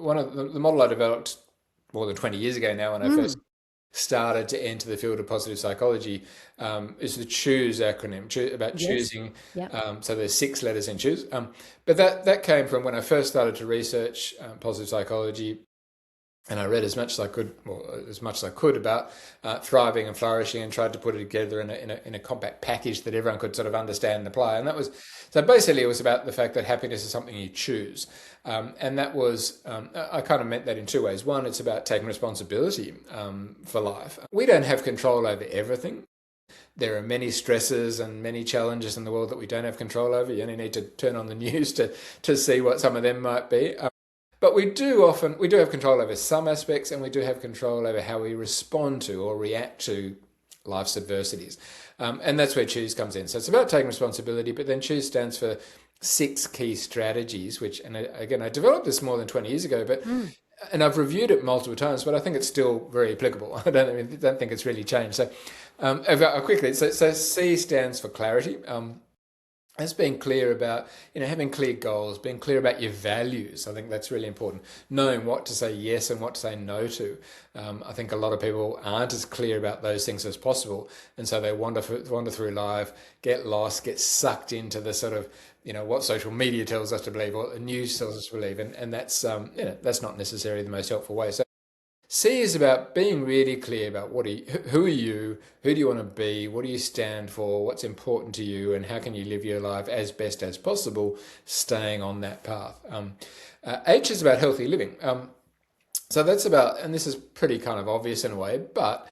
one of the model I developed more than 20 years ago now when I first started to enter the field of positive psychology is the CHOOSE acronym, about Yes. choosing. Yep. So there's 6 letters in CHOOSE. But that came from when I first started to research positive psychology, and I read as much as I could, well, as much as I could about thriving and flourishing, and tried to put it together in a compact package that everyone could sort of understand and apply. And that was so basically it was about the fact that happiness is something you choose, and that was I kind of meant that in 2 ways. One, it's about taking responsibility for life. We don't have control over everything. There are many stresses and many challenges in the world that we don't have control over. You only need to turn on the news to see what some of them might be. But we do have control over some aspects, and we do have control over how we respond to or react to life's adversities. And that's where CHOOSE comes in. So it's about taking responsibility, but then CHOOSE stands for 6 key strategies, which, and again, I developed this more than 20 years ago, but and I've reviewed it multiple times, but I think it's still very applicable. I don't think it's really changed. So quickly, so C stands for clarity. That's being clear about, having clear goals, being clear about your values. I think that's really important. Knowing what to say yes and what to say no to. I think a lot of people aren't as clear about those things as possible, and so they wander through life, get lost, get sucked into the sort of, what social media tells us to believe, what the news tells us to believe, and that's that's not necessarily the most helpful way. So C is about being really clear about who are you, who do you want to be, what do you stand for, what's important to you, and how can you live your life as best as possible, staying on that path. H is about healthy living. So that's about, and this is pretty kind of obvious in a way, but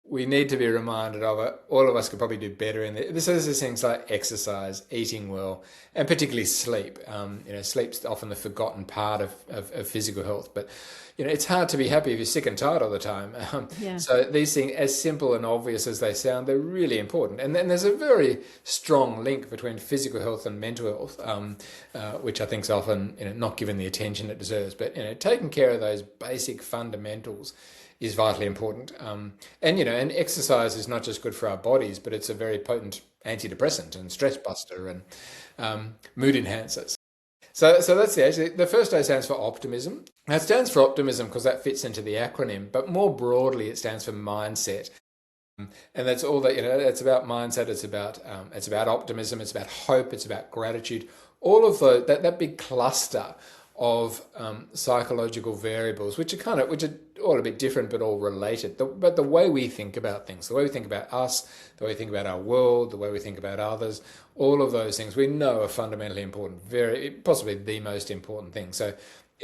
we need to be reminded of it. All of us could probably do better in this. This is things like exercise, eating well, and particularly sleep. Sleep's often the forgotten part of physical health, but it's hard to be happy if you're sick and tired all the time. Yeah. So these things, as simple and obvious as they sound, they're really important. And then there's a very strong link between physical health and mental health, which I think is often not given the attention it deserves. But taking care of those basic fundamentals is vitally important. And exercise is not just good for our bodies, but it's a very potent antidepressant and stress buster and mood enhancers. So that's the first A stands for optimism. Now it stands for optimism because that fits into the acronym, but more broadly it stands for mindset. And that's all that, it's about mindset, it's about optimism, it's about hope, it's about gratitude. All of that big cluster of psychological variables, which are all a bit different but all related. But the way we think about things, the way we think about us, the way we think about our world, the way we think about others, all of those things we know are fundamentally important, very possibly the most important thing. So,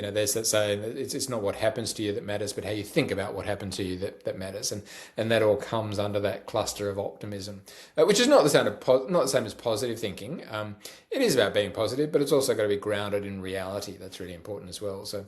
there's that saying that it's not what happens to you that matters, but how you think about what happened to you that matters, and that all comes under that cluster of optimism, which is not the same as positive thinking. It is about being positive, but it's also got to be grounded in reality. That's really important as well. So